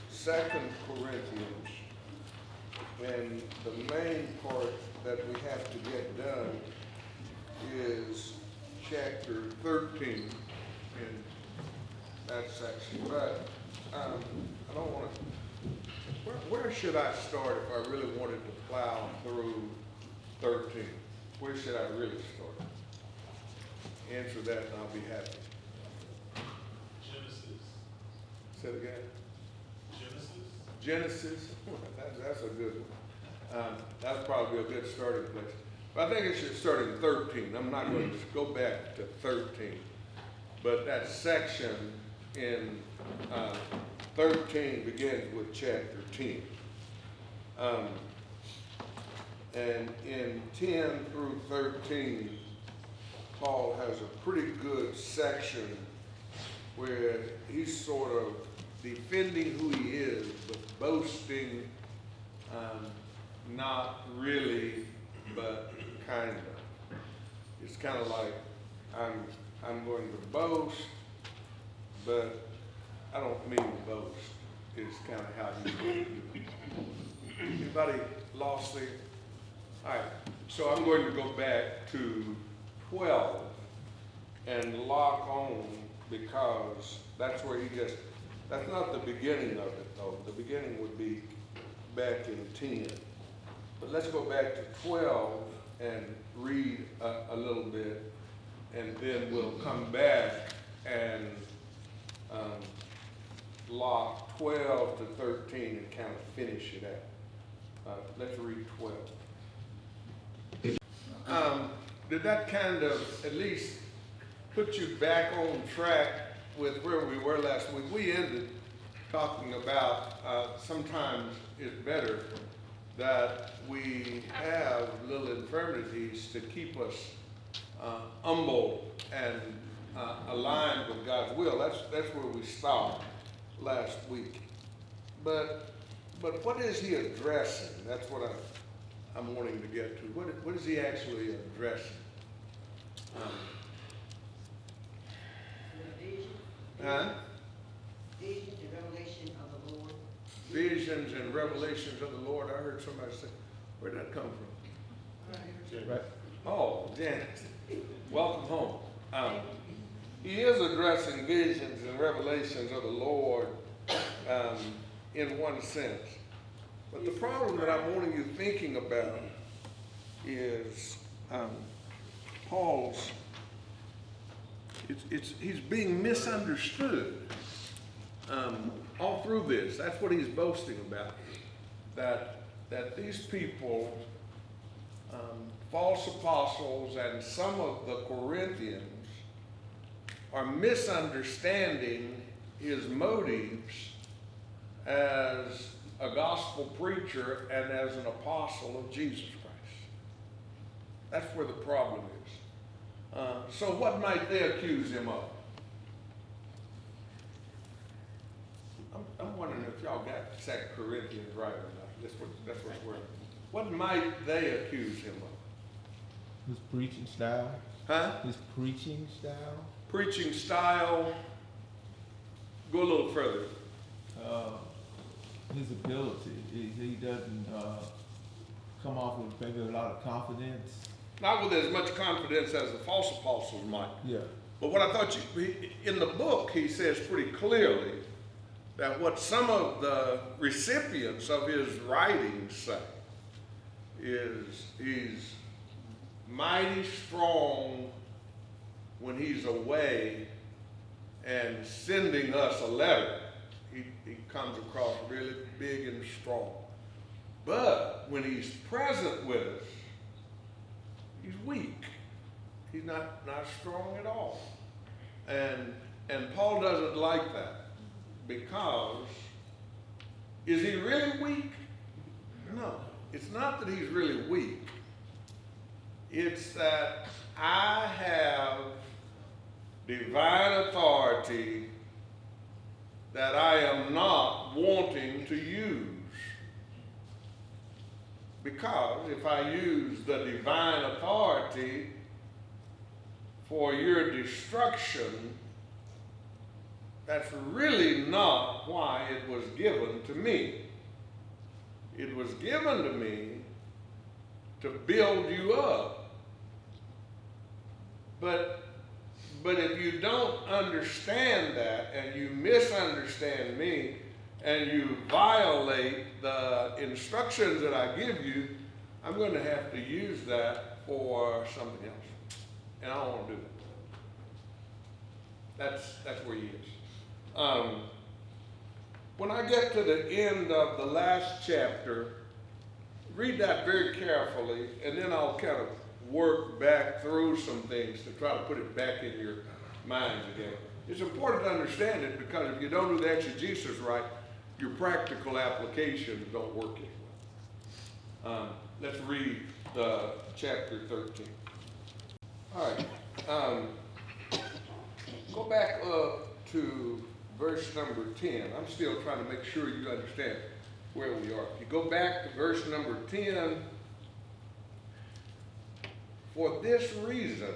Second Corinthians, and the main part that we have to get done is chapter 13 in that section. But I don't want to. Where should I start if I really wanted to plow through 13? Where should I really start? Answer that and I'll be happy. Genesis. Say it again. Genesis. Genesis. That's a good one. That's probably a good starting place. But I think it should start in 13. I'm not going to go back to 13. But that section in 13 begins with chapter 10. And in 10 through 13, Paul has a pretty good section where he's sort of defending who he is, but boasting, not really, but kind of. It's kind of like, I'm going to boast, but I don't mean to boast. It's kind of how he's going to do it. Anybody lost there? All right, so I'm going to go back to 12 and lock on, because that's where he gets, that's not the beginning of it though. The beginning would be back in 10. But let's go back to 12 and read a little bit, and then we'll come back and lock 12 to 13 and kind of finish it out. Let's read 12. Did that kind of at least put you back on track with where we were last week? We ended talking about sometimes it's better that we have little infirmities to keep us humble and aligned with God's will. That's where we stopped last week. But what is he addressing? That's what I'm wanting to get to. What is he actually addressing? Visions and revelation of the Lord. Visions and revelations of the Lord. I heard somebody say, where'd that come from? Right. Oh, Janet. Welcome home. He is addressing visions and revelations of the Lord in one sense. But the problem that I'm wanting you thinking about is Paul's, he's being misunderstood all through this. That's what he's boasting about, that these people, false apostles and some of the Corinthians, are misunderstanding his motives as a gospel preacher and as an apostle of Jesus Christ. That's where the problem is. So what might they accuse him of? I'm wondering if y'all got 2 Corinthians right or not. That's what we're. What might they accuse him of? His preaching style. Huh? His preaching style. Preaching style. Go a little further. His ability. He doesn't come off with maybe a lot of confidence. Not with as much confidence as the false apostles might. Yeah. But what I thought in the book, he says pretty clearly that what some of the recipients of his writings say is he's mighty strong when he's away and sending us a letter. He comes across really big and strong. But when he's present with us, he's weak. He's not strong at all. And Paul doesn't like that, because is he really weak? No, it's not that he's really weak. It's that I have divine authority that I am not wanting to use. Because if I use the divine authority for your destruction, that's really not why it was given to me. It was given to me to build you up. But if you don't understand that, and you misunderstand me, and you violate the instructions that I give you, I'm going to have to use that for something else. And I don't want to do that. That's where he is. When I get to the end of the last chapter, read that very carefully, and then I'll kind of work back through some things to try to put it back in your minds again. It's important to understand it, because if you don't do the exegesis right, your practical applications don't work as well. Let's read chapter 13. All right. Go back up to verse number 10. I'm still trying to make sure you understand where we are. If you go back to verse number 10, for this reason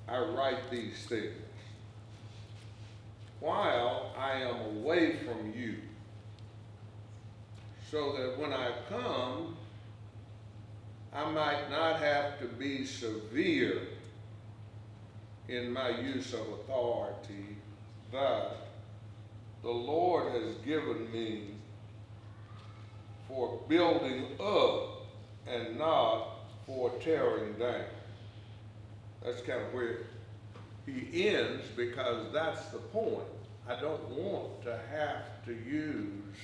I write these things, while I am away from you, so that when I come, I might not have to be severe in my use of authority that the Lord has given me for building up and not for tearing down. That's kind of where he ends, because that's the point. I don't want to have to use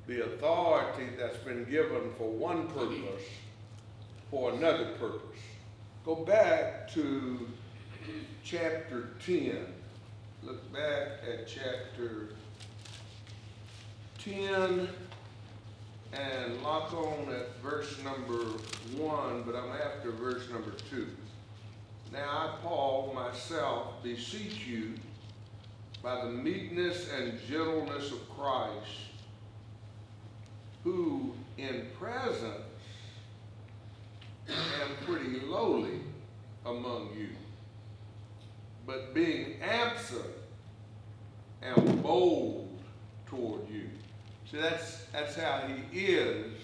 the authority that's been given for one purpose for another purpose. Go back to chapter 10. Look back at chapter 10 and lock on at verse number 1, but I'm after verse number 2. Now I, Paul, myself, beseech you by the meekness and gentleness of Christ, who in presence am pretty lowly among you, but being absent am bold toward you. See, that's how he is,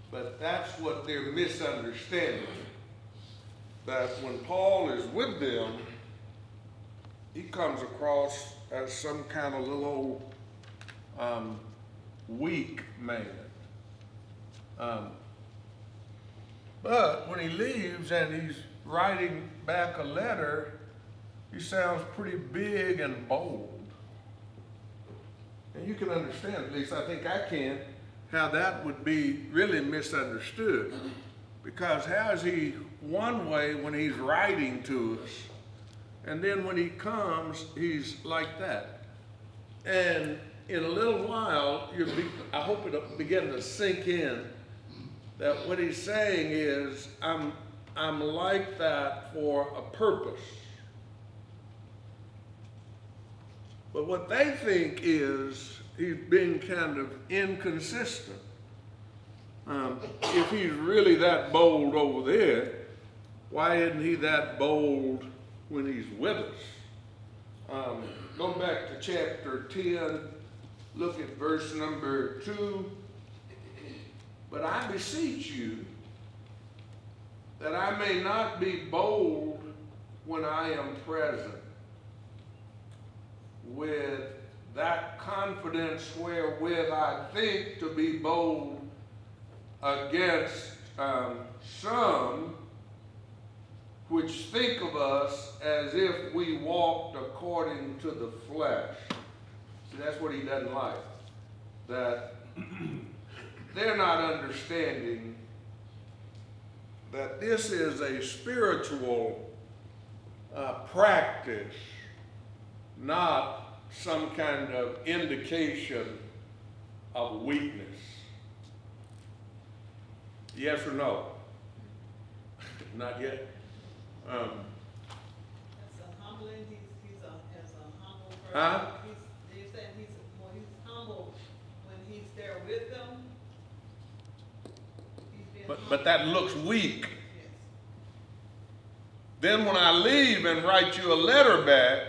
but that's what they're misunderstanding. That when Paul is with them, he comes across as some kind of little old weak man. But when he leaves and he's writing back a letter, he sounds pretty big and bold. And you can understand, at least I think I can, how that would be really misunderstood. Because how is he one way when he's writing to us, and then when he comes, he's like that? And in a little while, I hope it'll begin to sink in that what he's saying is, I'm like that for a purpose. But what they think is he's being kind of inconsistent. If he's really that bold over there, why isn't he that bold when he's with us? Go back to chapter 10, look at verse number 2. But I beseech you that I may not be bold when I am present with that confidence wherewith I think to be bold against some which think of us as if we walked according to the flesh. See, that's what he doesn't like. That they're not understanding that this is a spiritual practice, not some kind of indication of weakness. Yes or no? Not yet. As a humbling, he's as a humble person. Huh? They're saying he's humble when he's there with them. He's being But that looks weak. Yes. Then when I leave and write you a letter back,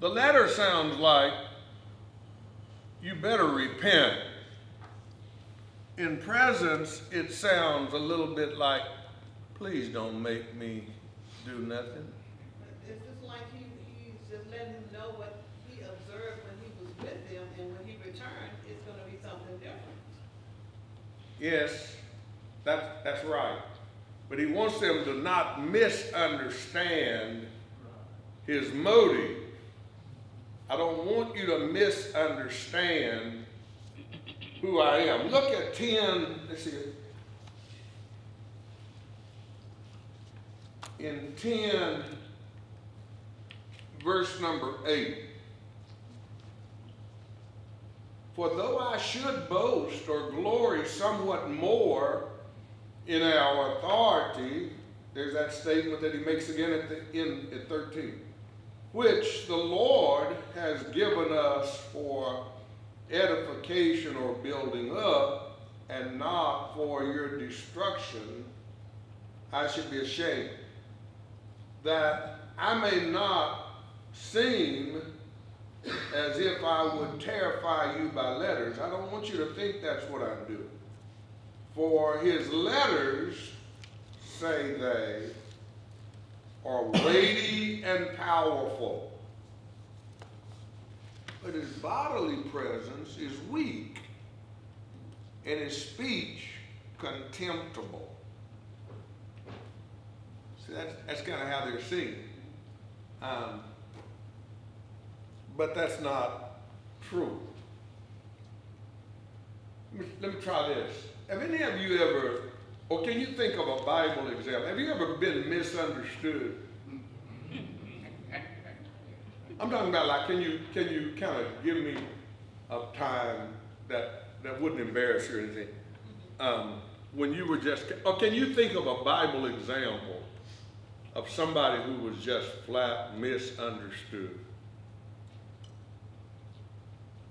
The letter sounds like you better repent. In presence, it sounds a little bit like, please don't make me do nothing. It's just like he's just letting him know what he observed when he was with them, and when he returned, it's gonna be something different. Yes, that's right. But he wants them to not misunderstand his motive. I don't want you to misunderstand who I am. Look at 10, let's see. In 10, verse number 8. For though I should boast or glory somewhat more in our authority, there's that statement that he makes again at the end at 13, which the Lord has given us for edification or building up, and not for your destruction, I should be ashamed, that I may not seem as if I would terrify you by letters. I don't want you to think that's what I'm doing. For his letters, say they, are weighty and powerful, but his bodily presence is weak, and his speech contemptible. See, that's kind of how they're seen. But that's not true. Let me try this. Have any of you ever, or can you think of a Bible example? Have you ever been misunderstood? I'm talking about like, can you kind of give me a time that wouldn't embarrass you or anything? When you were just, or can you think of a Bible example of somebody who was just flat misunderstood?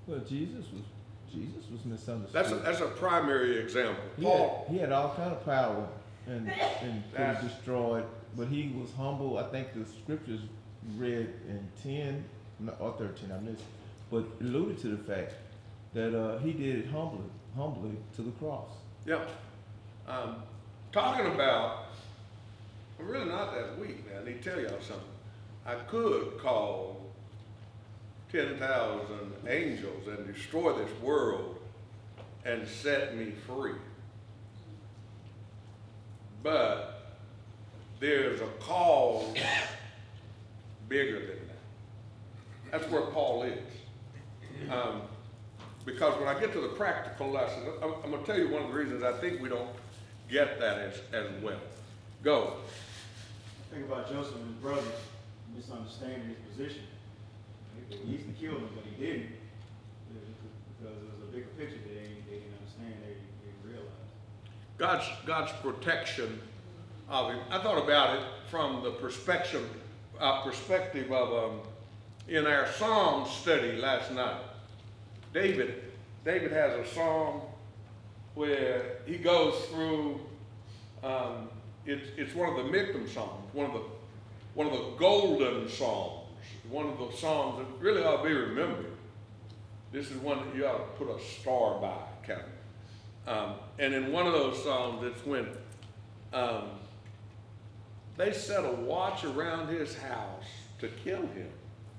Well, Jesus was misunderstood. That's a primary example. He had all kind of power and could have destroyed, but he was humble. I think the scriptures read in 10 or 13, I missed, but alluded to the fact that he did it humbly to the cross. Yeah. Talking about, I'm really not that weak now. I need to tell y'all something. I could call 10,000 angels and destroy this world and set me free. But there's a cause bigger than that. That's where Paul is. Because when I get to the practical lesson, I'm going to tell you one of the reasons I think we don't get that as well. Go. Think about Joseph and his brothers misunderstanding his position. He used to kill him, but he didn't, because there was a bigger picture that they didn't understand, they didn't realize. God's protection of him. I thought about it from the perspective of in our Psalm study last night. David has a psalm where he goes through. It's one of the Midtown Psalms, one of the golden psalms. One of the songs that really ought to be remembered. This is one that you ought to put a star by, kind of. And in one of those songs, it's when they set a watch around his house to kill him.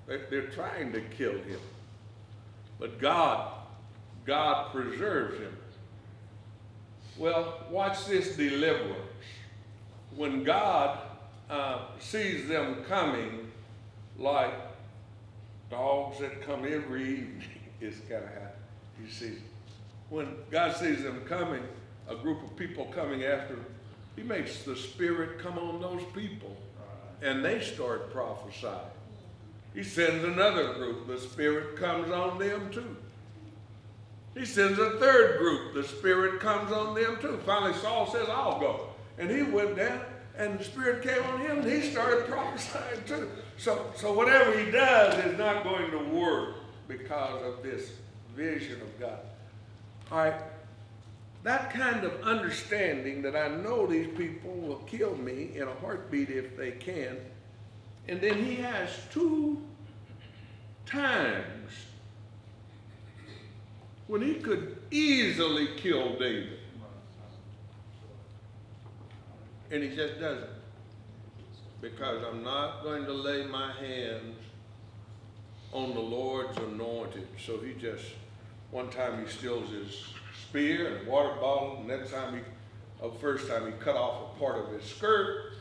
They're trying to kill him. But God preserves him. Well, watch this deliverance. When God sees them coming, like dogs that come every evening, is kind of how he sees it. When God sees them coming, a group of people coming after him, he makes the Spirit come on those people, and they start prophesying. He sends another group, the Spirit comes on them too. He sends a third group, the Spirit comes on them too. Finally, Saul says, I'll go. And he went down, and the Spirit came on him, and he started prophesying too. So whatever he does is not going to work because of this vision of God. All right, that kind of understanding that I know these people will kill me in a heartbeat if they can. And then he has two times when he could easily kill David. And he just doesn't. Because I'm not going to lay my hands on the Lord's anointed. So he just, one time he steals his spear and water bottle, and next time first time he cut off a part of his skirt.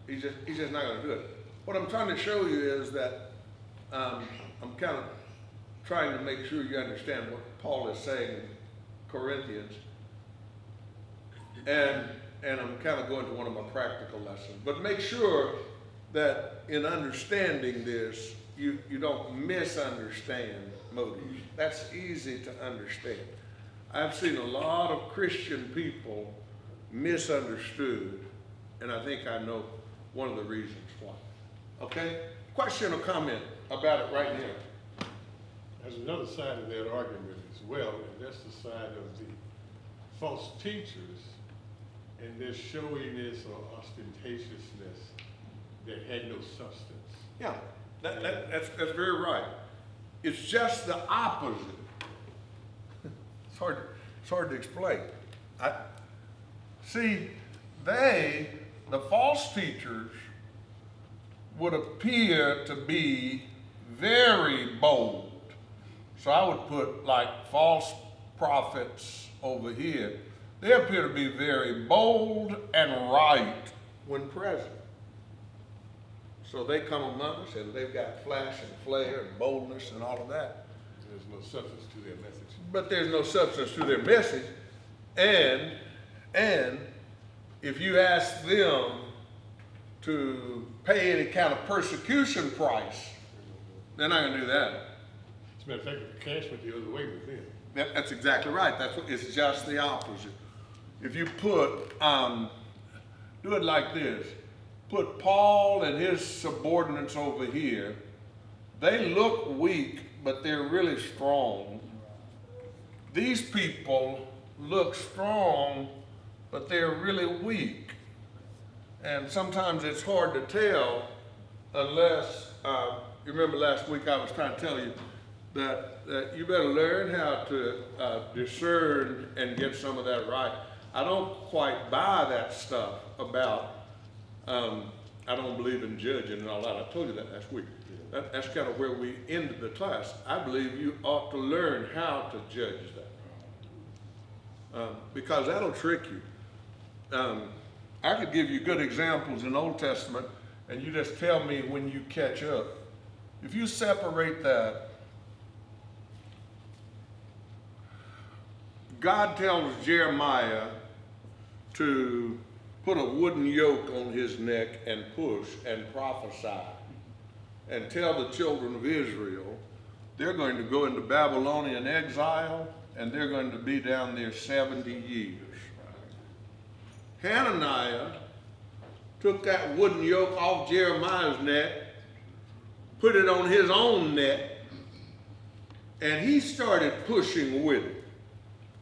He's just not going to do it. What I'm trying to show you is that I'm kind of trying to make sure you understand what Paul is saying in Corinthians. And I'm kind of going to one of my practical lessons. But make sure that in understanding this, you don't misunderstand motives. That's easy to understand. I've seen a lot of Christian people misunderstood, and I think I know one of the reasons why. Okay? Question or comment about it right now? There's another side of that argument as well, and that's the side of the false teachers and their showiness or ostentatiousness that had no substance. Yeah, that's very right. It's just the opposite. It's hard to explain. The false teachers would appear to be very bold. So I would put like false prophets over here. They appear to be very bold and right when present. So they come among us and they've got flash and flare and boldness and all of that. There's no substance to their message. But there's no substance to their message. And if you ask them to pay any kind of persecution price, they're not going to do that. As a matter of fact, the cash went the other way with them. That's exactly right. It's just the opposite. If you put, do it like this. Put Paul and his subordinates over here. They look weak, but they're really strong. These people look strong, but they're really weak. And sometimes it's hard to tell unless, you remember last week I was trying to tell you that you better learn how to discern and get some of that right. I don't quite buy that stuff about, I don't believe in judging and all that. I told you that last week. That's kind of where we ended the class. I believe you ought to learn how to judge that. Because that'll trick you. I could give you good examples in the Old Testament, and you just tell me when you catch up. If you separate that, God tells Jeremiah to put a wooden yoke on his neck and push and prophesy and tell the children of Israel they're going to go into Babylonian exile and they're going to be down there 70 years. Hananiah took that wooden yoke off Jeremiah's neck, put it on his own neck, and he started pushing with it,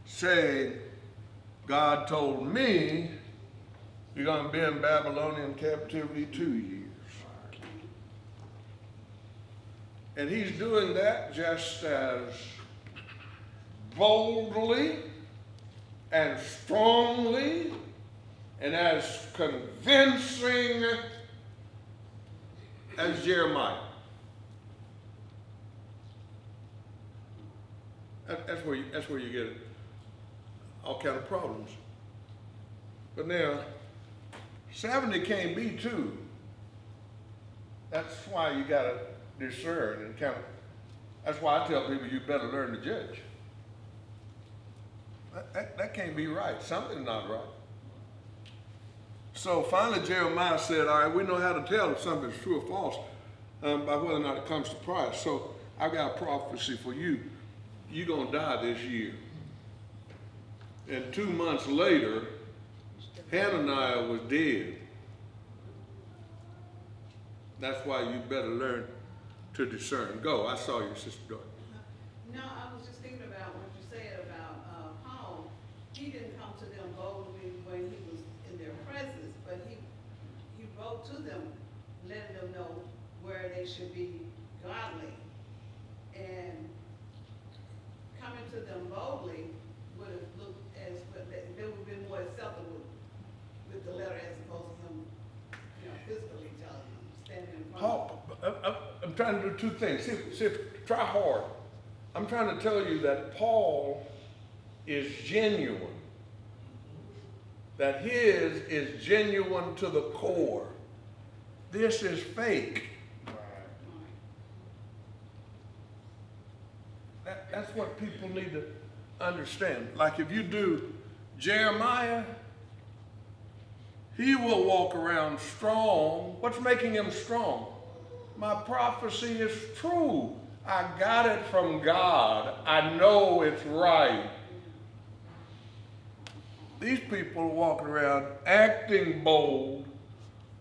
saying, God told me you're going to be in Babylonian captivity 2 years. And he's doing that just as boldly and strongly and as convincing as Jeremiah. That's where you get all kind of problems. But now, 70 can't be 2. That's why you got to discern and kind of, that's why I tell people you better learn to judge. That can't be right. Something's not right. So finally Jeremiah said, all right, we know how to tell if something's true or false by whether or not it comes to pass. So I've got a prophecy for you. You're going to die this year. And 2 months later, Hananiah was dead. That's why you better learn to discern. Go, I saw your sister go. No, I was just thinking about what you said about Paul. He didn't come to them boldly when he was in their presence, but he wrote to them, letting them know where they should be godly. And coming to them boldly would have looked as, they would have been more acceptable with the letter as opposed to him, physically telling them, standing in front of them. Paul, I'm trying to do two things. Try hard. I'm trying to tell you that Paul is genuine. That his is genuine to the core. This is fake. That's what people need to understand. Like if you do Jeremiah, he will walk around strong. What's making him strong? My prophecy is true. I got it from God. I know it's right. These people are walking around acting bold,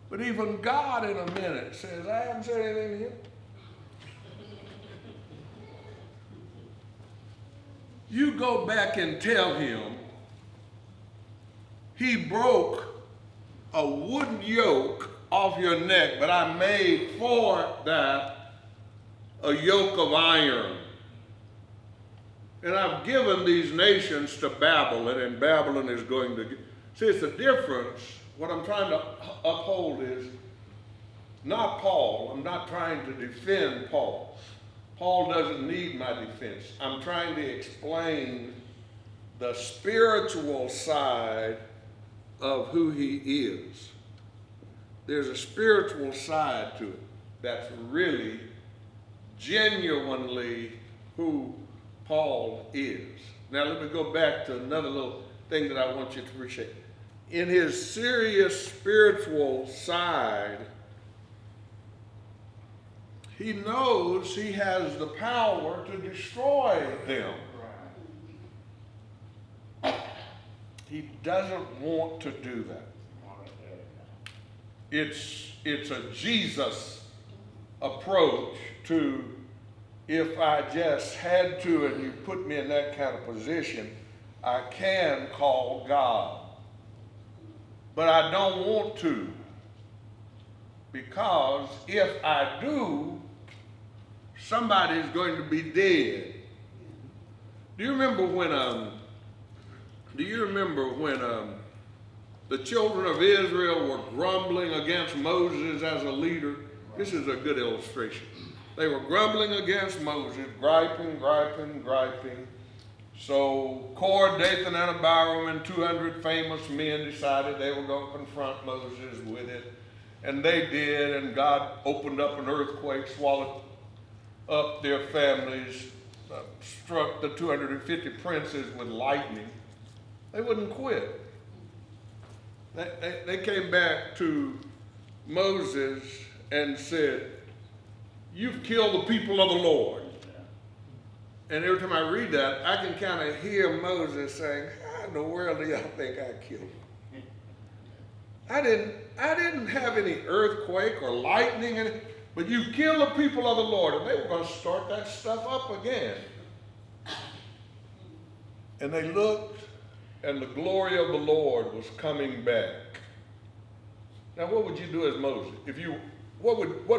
but even God in a minute says, I haven't said anything to him. You go back and tell him he broke a wooden yoke off your neck, but I made for that a yoke of iron. And I've given these nations to Babylon, and Babylon is going to see, it's the difference. What I'm trying to uphold is not Paul. I'm not trying to defend Paul. Paul doesn't need my defense. I'm trying to explain the spiritual side of who he is. There's a spiritual side to it that's really, genuinely who Paul is. Now let me go back to another little thing that I want you to appreciate. In his serious spiritual side, he knows he has the power to destroy them. He doesn't want to do that. It's a Jesus approach to, if I just had to and you put me in that kind of position, I can call God. But I don't want to, because if I do, somebody's going to be dead. Do you remember when the children of Israel were grumbling against Moses as a leader? This is a good illustration. They were grumbling against Moses, griping. So Korah, Dathan, and Abiram and 200 famous men decided they were going to confront Moses with it. And they did, and God opened up an earthquake, swallowed up their families, struck the 250 princes with lightning. They wouldn't quit. They came back to Moses and said, you've killed the people of the Lord. And every time I read that, I can kind of hear Moses saying, how in the world do y'all think I killed them? I didn't have any earthquake or lightning, but you killed the people of the Lord. And they were going to start that stuff up again. And they looked, and the glory of the Lord was coming back. Now, what would you do as Moses? What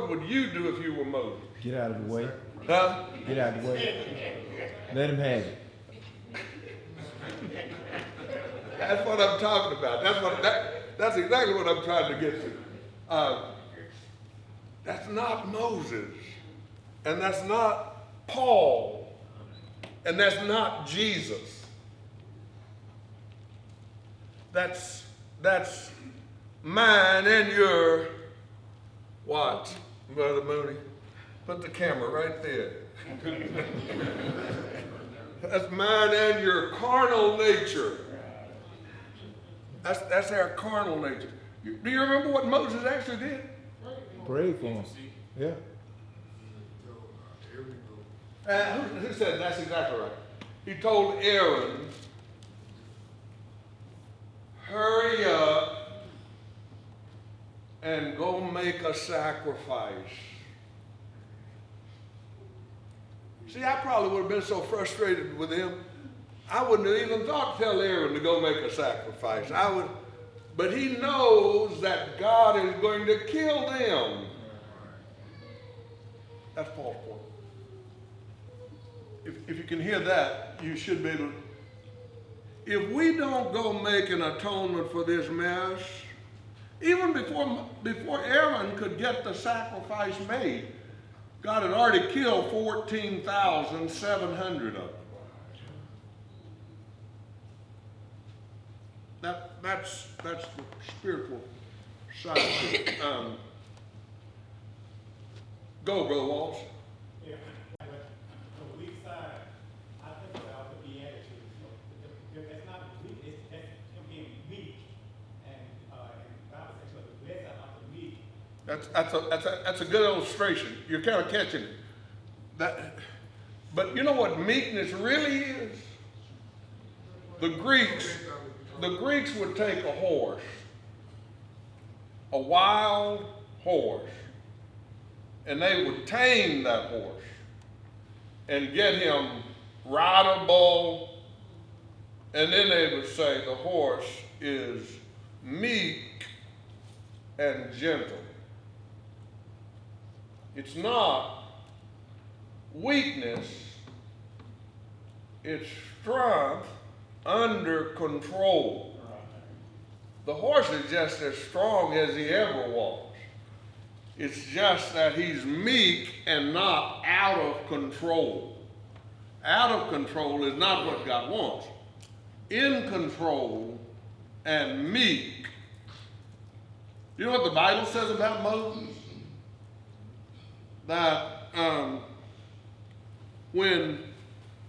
would you do if you were Moses? Get out of the way. Huh? Get out of the way. Let him have it. That's what I'm talking about. That's exactly what I'm trying to get to. That's not Moses, and that's not Paul, and that's not Jesus. That's mine and your, what, Brother Mooney? Put the camera right there. That's mine and your carnal nature. That's our carnal nature. Do you remember what Moses actually did? Pray for him. Yeah. Who said that's exactly right? He told Aaron, hurry up and go make a sacrifice. See, I probably would have been so frustrated with him, I wouldn't have even thought to tell Aaron to go make a sacrifice. But he knows that God is going to kill them. That's Paul's point. If you can hear that, you should be able to. If we don't go make an atonement for this mess, even before Aaron could get the sacrifice made, God had already killed 14,700 of them. That's the spiritual side of it. Go, Brother Walsh. Yeah, but on the weak side, I think about the Beatitudes. That's not weak, that's him being weak. And the Bible says, "But blessed are the weak." That's a good illustration. You're kind of catching it. But you know what meekness really is? The Greeks would take a horse, a wild horse, and they would tame that horse and get him rideable, and then they would say the horse is meek and gentle. It's not weakness, it's strength under control. The horse is just as strong as he ever was. It's just that he's meek and not out of control. Out of control is not what God wants. In control and meek. You know what the Bible says about Moses? That when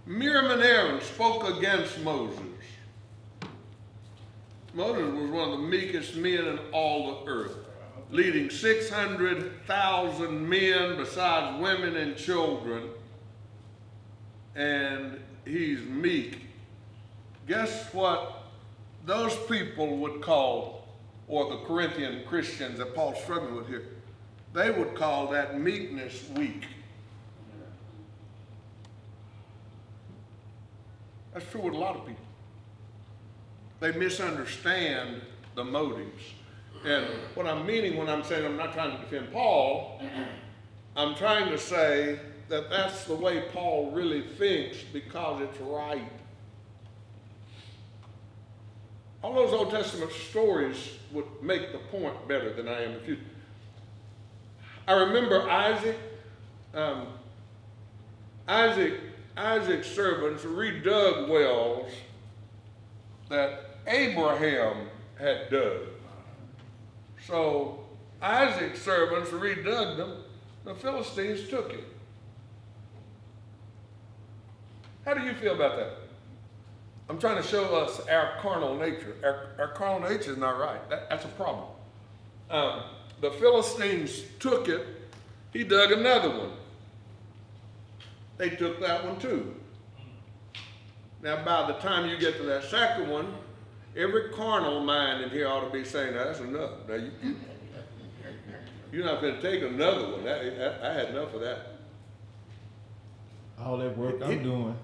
Miriam and Aaron spoke against Moses, Moses was one of the meekest men in all the earth, leading 600,000 men besides women and children, and he's meek. Guess what those people would call, or the Corinthian Christians that Paul's struggling with here, they would call that meekness weak. That's true with a lot of people. They misunderstand the motives. And what I'm meaning when I'm saying I'm not trying to defend Paul, I'm trying to say that that's the way Paul really thinks because it's right. All those Old Testament stories would make the point better than I am if you. I remember Isaac. Isaac's servants redug wells that Abraham had dug. So Isaac's servants redug them. The Philistines took it. How do you feel about that? I'm trying to show us our carnal nature. Our carnal nature is not right. That's a problem. The Philistines took it. He dug another one. They took that one too. Now, by the time you get to that second one, every carnal mind in here ought to be saying, that's enough. Now, you're not going to take another one. I had enough of that. All that work I'm doing.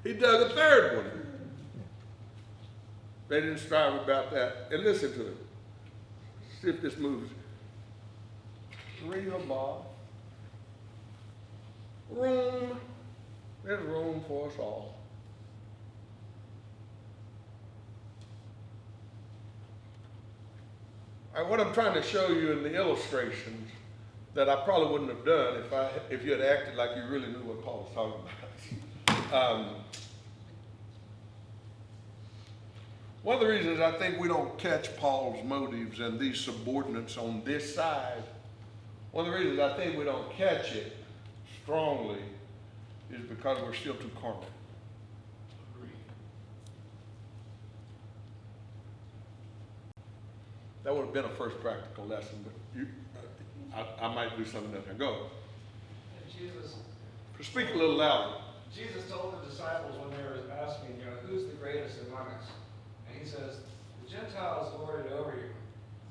He dug a third one. They didn't strive about that. And listen to them. See if this moves. Rehoboth. Room. There's room for us all. What I'm trying to show you in the illustrations that I probably wouldn't have done if you had acted like you really knew what Paul was talking about. One of the reasons I think we don't catch Paul's motives and these subordinates on this side, one of the reasons I think we don't catch it strongly is because we're still too carnal. That would have been a first practical lesson, but I might do something else. Now go. Jesus, Speak a little louder. Jesus told the disciples when they were asking, who's the greatest among us? And he says, the Gentiles lord it over you,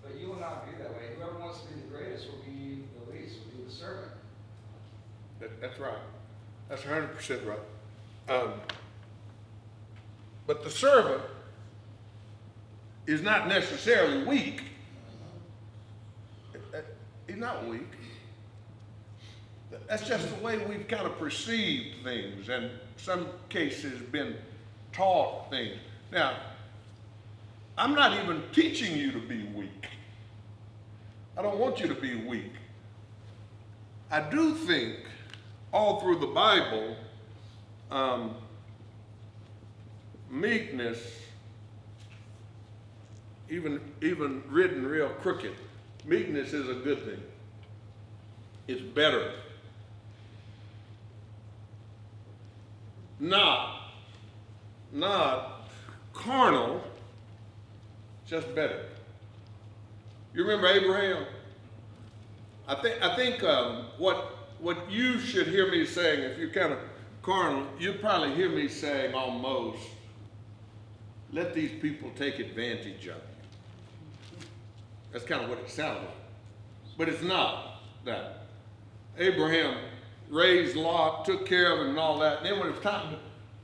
but you will not be that way. Whoever wants to be the greatest will be the least, will be the servant. That's right. That's 100% right. But the servant is not necessarily weak. He's not weak. That's just the way we've kind of perceived things, and some cases been taught things. Now, I'm not even teaching you to be weak. I don't want you to be weak. I do think all through the Bible, meekness, even written real crooked, meekness is a good thing. It's better. Not carnal, just better. You remember Abraham? I think what you should hear me saying, if you're kind of carnal, you'd probably hear me saying almost, let these people take advantage of you. That's kind of what it sounded like. But it's not that. Abraham raised Lot, took care of him and all that. And then when it was time,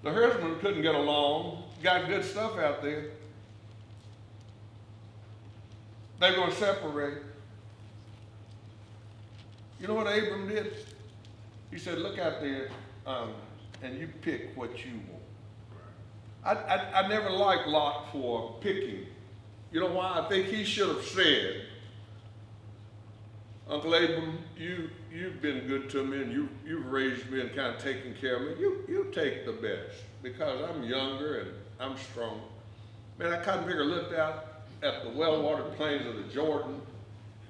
the herdsmen couldn't get along, got good stuff out there. They're going to separate. You know what Abram did? He said, look out there and you pick what you want. I never liked Lot for picking. You know why? I think he should have said, Uncle Abram, you've been good to me and you've raised me and kind of taken care of me. You take the best because I'm younger and I'm strong. Man, that cotton picker looked out at the well-watered plains of the Jordan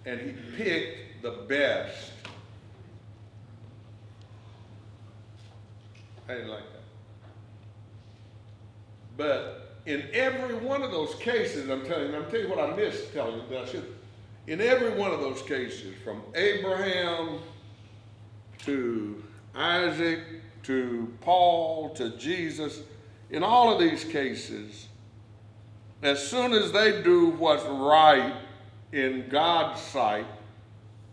and he picked the best. I didn't like that. But in every one of those cases, I'm telling you what I missed telling you that I should. In every one of those cases, from Abraham to Isaac to Paul to Jesus, in all of these cases, as soon as they do what's right in God's sight,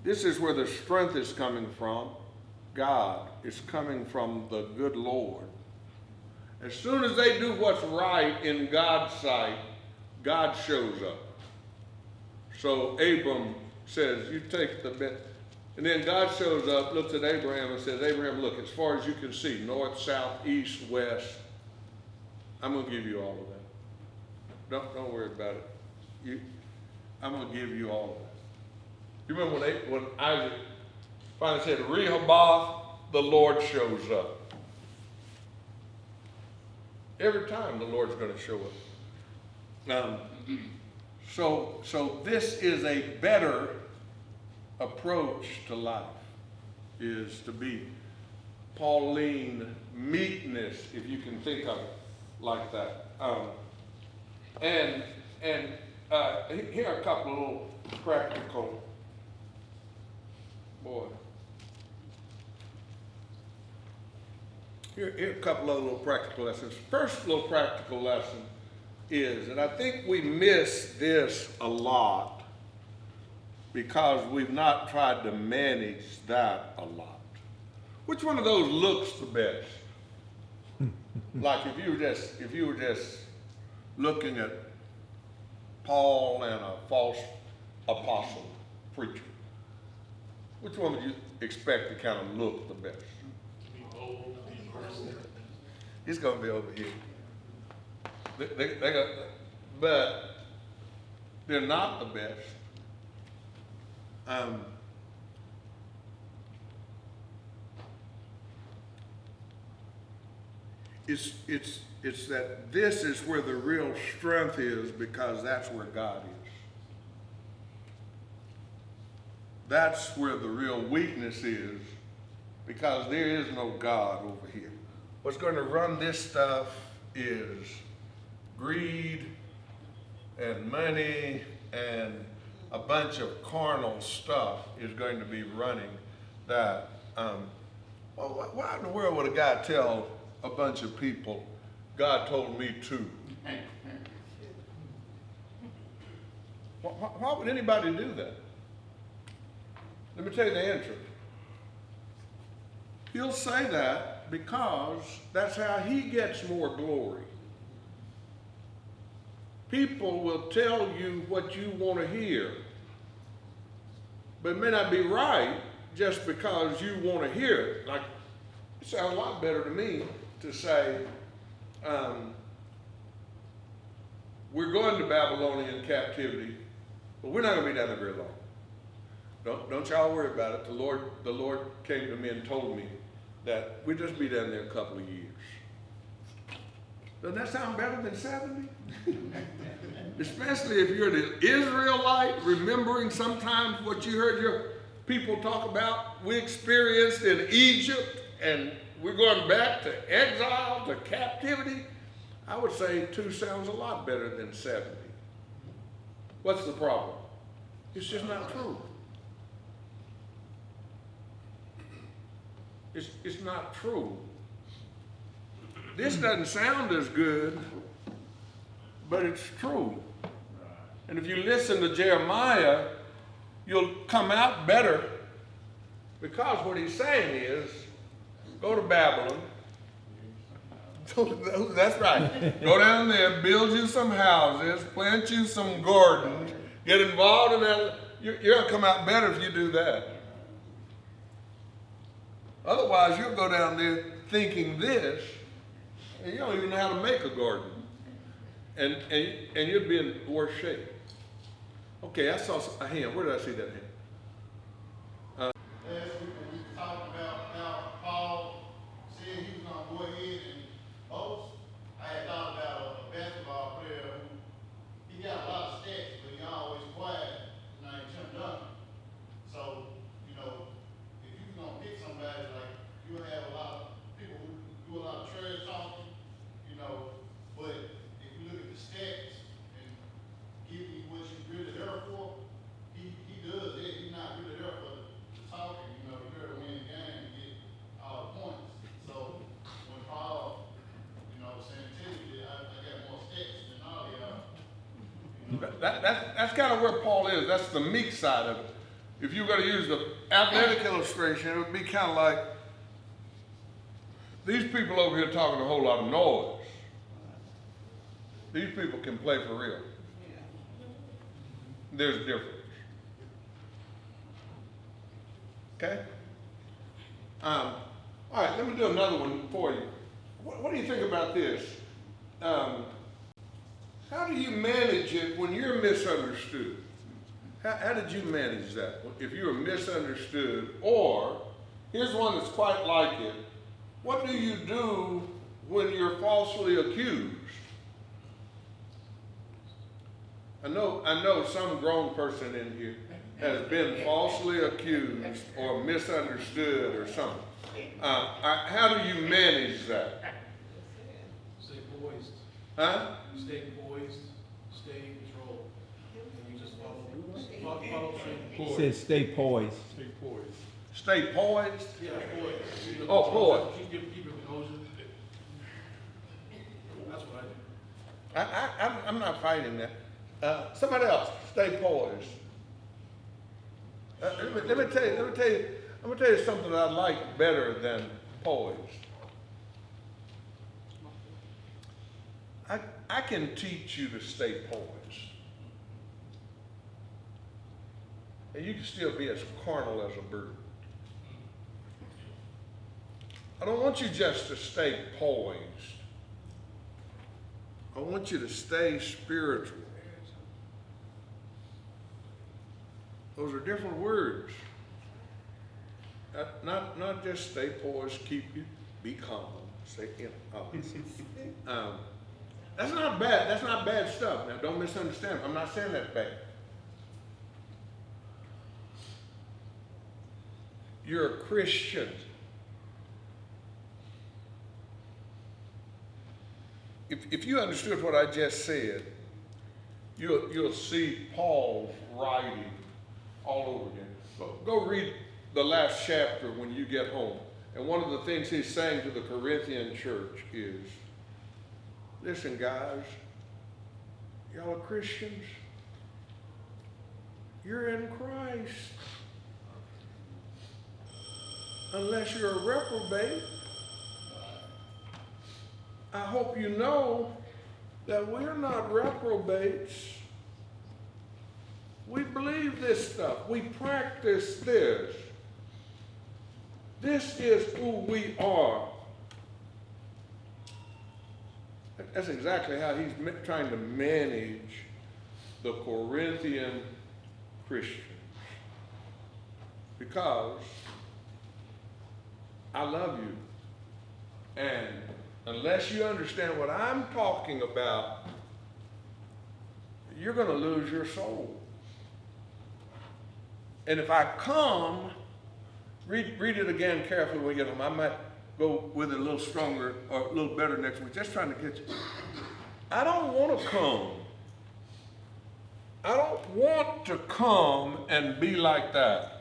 this is where the strength is coming from. God is coming from the good Lord. As soon as they do what's right in God's sight, God shows up. So Abram says, you take the best. And then God shows up, looks at Abraham and says, Abraham, look, as far as you can see, north, south, east, west, I'm going to give you all of that. Don't worry about it. I'm going to give you all of that. You remember when Isaac finally said, Rehoboth, the Lord shows up. Every time the Lord's going to show up. So this is a better approach to life, is to be Pauline meekness, if you can think of it like that. Here are a couple of little practical, Here are a couple of little practical lessons. First little practical lesson is, and I think we miss this a lot because we've not tried to manage that a lot. Which one of those looks the best? Like if you were just looking at Paul and a false apostle preacher, which one would you expect to kind of look the best? He's going to be over here. But they're not the best. It's that this is where the real strength is, because that's where God is. That's where the real weakness is, because there is no God over here. What's going to run this stuff is greed and money and a bunch of carnal stuff is going to be running that. Why in the world would a guy tell a bunch of people, God told me to? Why would anybody do that? Let me tell you the answer. He'll say that because that's how he gets more glory. People will tell you what you want to hear, but it may not be right, just because you want to hear it. Like, it sounds a lot better to me to say, we're going to Babylonian captivity, but we're not going to be down there very long. Don't y'all worry about it. The Lord came to me and told me that we'll just be down there a couple of years. Doesn't that sound better than 70? Especially if you're an Israelite, remembering sometimes what you heard your people talk about. We experienced in Egypt, and we're going back to exile, to captivity. I would say 2 sounds a lot better than 70. What's the problem? It's just not true. It's not true. This doesn't sound as good, but it's true. And if you listen to Jeremiah, you'll come out better, because what he's saying is, go to Babylon. That's right. Go down there, build you some houses, plant you some gardens, get involved in that. You're going to come out better if you do that. Otherwise, you'll go down there thinking this, and you don't even know how to make a garden. And you'd be in worse shape. Okay, I saw a hand. Where did I see that hand? Last week when we talked about how Paul said he was going to go ahead and boast, I had thought about a basketball player who, he got a lot of stats, but he always quiet, and I ain't Tim Duncan. So, you know, if you're going to pick somebody, like, you'll have a lot of people who do a lot of trash talking, you know, but if you look at the stats and give you what you're really there for, he does it. He's not really there for the talking, you know, he's there to win the game and get all the points. So when Paul, you know, saying, typically, I got more stats than all of y'all. You know? That's kind of where Paul is. That's the meek side of it. If you were going to use the athletic illustration, it would be kind of like these people over here talking a whole lot of noise. These people can play for real. There's a difference. Okay? All right, let me do another one for you. What do you think about this? How do you manage it when you're misunderstood? How did you manage that? If you were misunderstood, or here's one that's quite like it. What do you do when you're falsely accused? I know some grown person in here has been falsely accused or misunderstood or something. How do you manage that? Stay poised. Huh? Stay poised. Stay in control. And you just follow He says stay poised. Stay poised. Stay poised? Yeah, poised. Oh, poised. Keep your composure. That's what I do. I'm not fighting that. Somebody else, stay poised. Let me tell you something I like better than poised. I can teach you to stay poised. And you can still be as carnal as a bird. I don't want you just to stay poised. I want you to stay spiritual. Those are different words. Not just stay poised, keep you, be calm, stay in. That's not bad. That's not bad stuff. Now, don't misunderstand. I'm not saying that's bad. You're a Christian. If you understood what I just said, you'll see Paul's writing all over again. Go read the last chapter when you get home. And one of the things he's saying to the Corinthian church is, listen, guys, y'all are Christians. You're in Christ. Unless you're a reprobate, I hope you know that we're not reprobates. We believe this stuff. We practice this. This is who we are. That's exactly how he's trying to manage the Corinthian Christians. Because I love you. And unless you understand what I'm talking about, you're going to lose your soul. And if I come, read it again carefully when we get home. I might go with it a little stronger or a little better next week. Just trying to get you. I don't want to come. I don't want to come and be like that.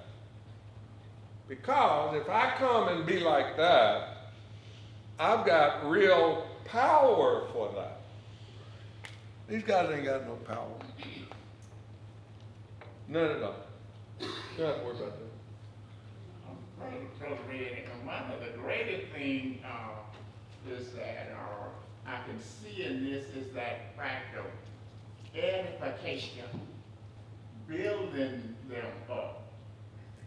Because if I come and be like that, I've got real power for that. These guys ain't got no power. None at all. You don't have to worry about that. Brother Red, and one of the greatest things is that I can see in this is that fact of edification, building them up,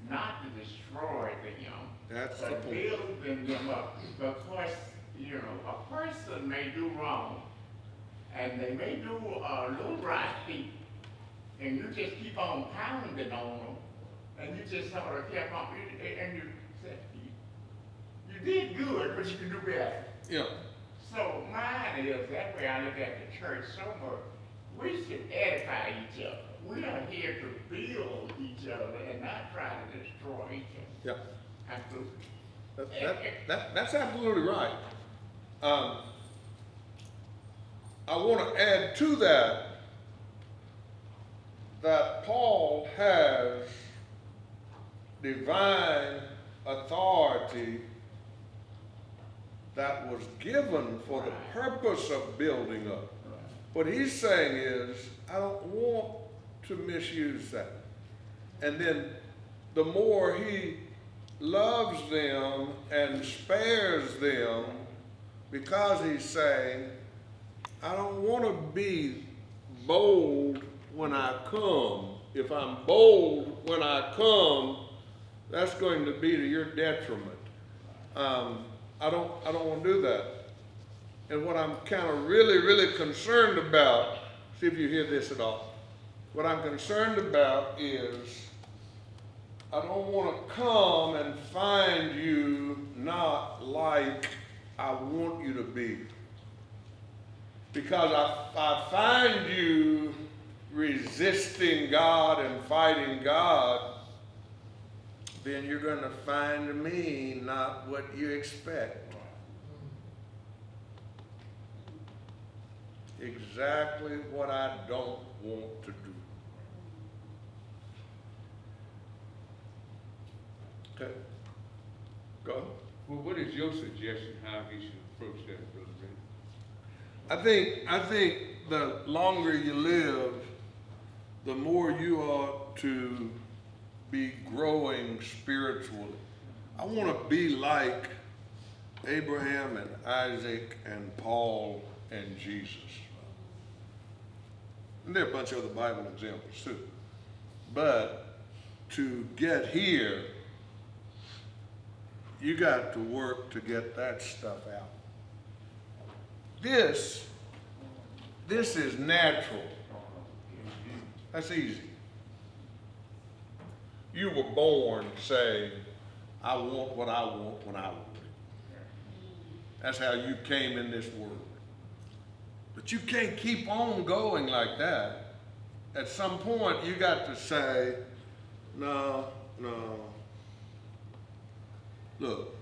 not to destroy them, That's the but point. building them up. Because, you know, a person may do wrong, and they may do a little right, and you just keep on pounding on them, and you just sort of kept on, and you said, you did good, but you can do better. Yeah. So mine is, that way I look at the church so much, we should edify each other. We are here to build each other and not try to destroy each other. Yeah. Absolutely. That's absolutely right. I want to add to that Paul has divine authority that was given for the purpose of building up. What he's saying is, I don't want to misuse that. And then the more he loves them and spares them, because he's saying, I don't want to be bold when I come. If I'm bold when I come, that's going to be to your detriment. I don't want to do that. And what I'm kind of really concerned about, see if you hear this at all. What I'm concerned about is I don't want to come and find you not like I want you to be. Because I find you resisting God and fighting God, then you're going to find me not what you expect. Exactly what I don't want to do. Okay. Go. Well, what is your suggestion how he should approach that, Brother Ray? I think the longer you live, the more you ought to be growing spiritually. I want to be like Abraham and Isaac and Paul and Jesus. And there are a bunch of other Bible examples too. But to get here, you got to work to get that stuff out. This is natural. That's easy. You were born saying, I want what I want when I want it. That's how you came in this world. But you can't keep on going like that. At some point, you got to say, no. Look,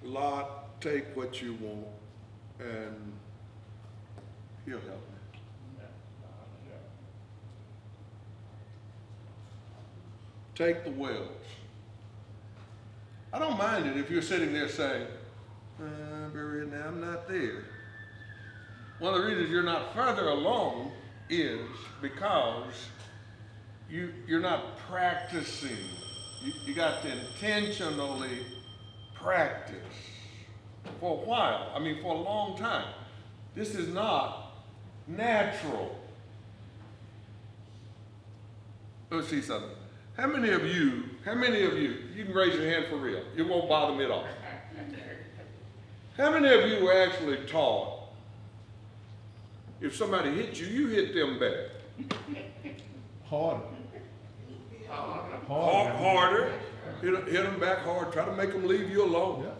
Lot, take what you want, and he'll help me. Take the wells. I don't mind it if you're sitting there saying, now I'm not there. One of the reasons you're not further along is because you're not practicing. You got to intentionally practice for a while. I mean, for a long time. This is not natural. Let's see something. How many of you, you can raise your hand for real, it won't bother me at all. How many of you were actually taught, if somebody hit you, you hit them back? Harder. Harder, hit them back hard, try to make them leave you alone. Yeah.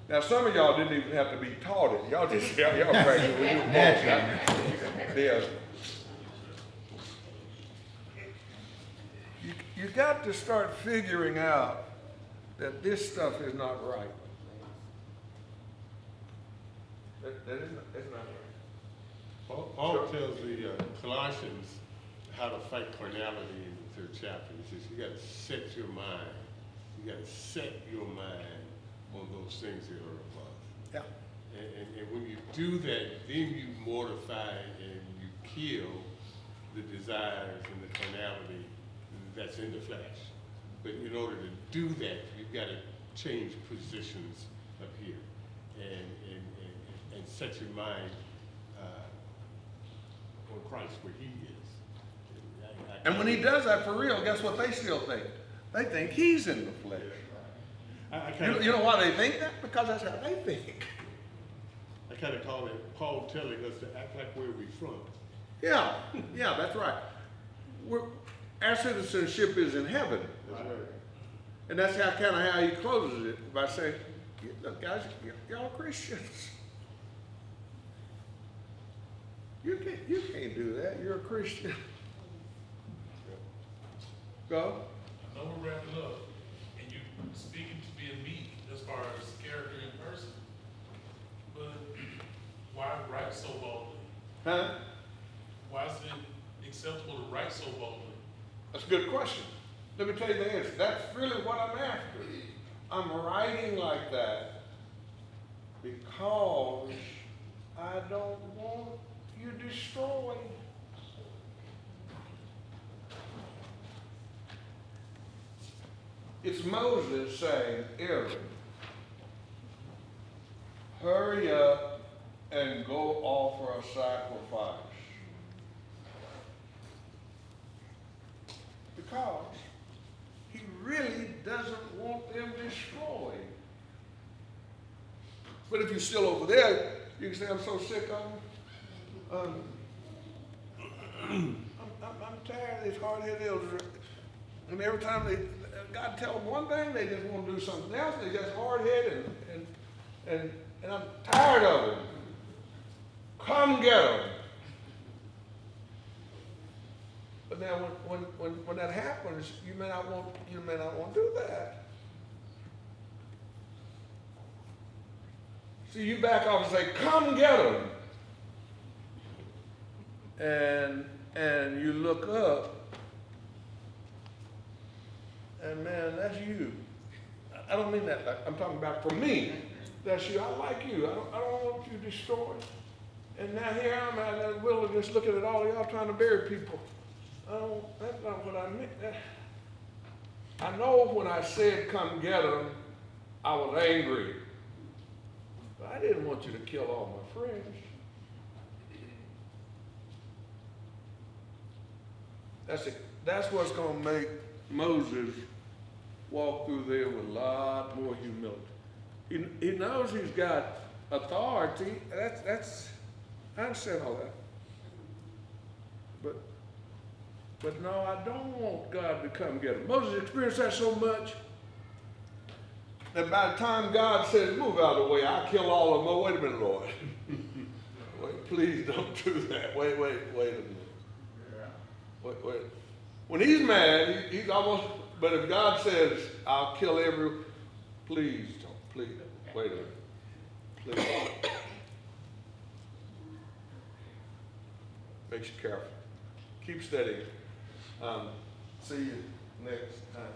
Now, some of y'all didn't even have to be taught it. Y'all just, y'all practiced when you were yeah. You got to start figuring out that this stuff is not right. That's not right. Paul tells the Colossians how to fight carnality in the 3rd chapter. He says, you got to set your mind. You got to set your mind on those things that are above. Yeah. And when you do that, then you mortify and you kill the desires and the carnality that's in the flesh. But in order to do that, you've got to change positions up here and set your mind on Christ where he is. And when he does that for real, guess what they still think? They think he's in the flesh. You know why they think that? Because that's how they think. I kind of call it Paul telling us to act like where we're from. Yeah, that's right. Our citizenship is in heaven. That's right. And that's how he closes it, by saying, look guys, y'all Christians. You can't do that. You're a Christian. Go. I know we're wrapping up, and you're speaking to being meek as far as character in person, but why write so boldly? Huh? Why is it acceptable to write so boldly? That's a good question. Let me tell you the answer. That's really what I'm after. I'm writing like that because I don't want you destroyed. It's Moses saying, Aaron, hurry up and go offer a sacrifice. Because he really doesn't want them destroyed. But if you're still over there, you can say, I'm so sick of them. I'm tired of these hard-headed elders. And every time God tells them one thing, they just want to do something else. They just hard-headed and I'm tired of them. Come get them. But now when that happens, you may not want to do that. So you back off and say, come get them. And you look up, and man, that's you. I don't mean that, I'm talking about for me. That's you. I like you. I don't want you destroyed. And now here I'm at that wilderness looking at all of y'all trying to bury people. That's not what I meant. I know when I said come get them, I was angry. But I didn't want you to kill all my friends. That's what's going to make Moses walk through there with a lot more humility. He knows he's got authority. I understand all that. But no, I don't want God to come get him. Moses experienced that so much that by the time God says, move out of the way, I'll kill all of them. Oh, wait a minute, Lord. Wait, please don't do that. Wait a minute. Wait. When he's mad, he's almost, but if God says, I'll kill please don't, please, wait a minute. Please. Makes you careful. Keep steady. See you next time.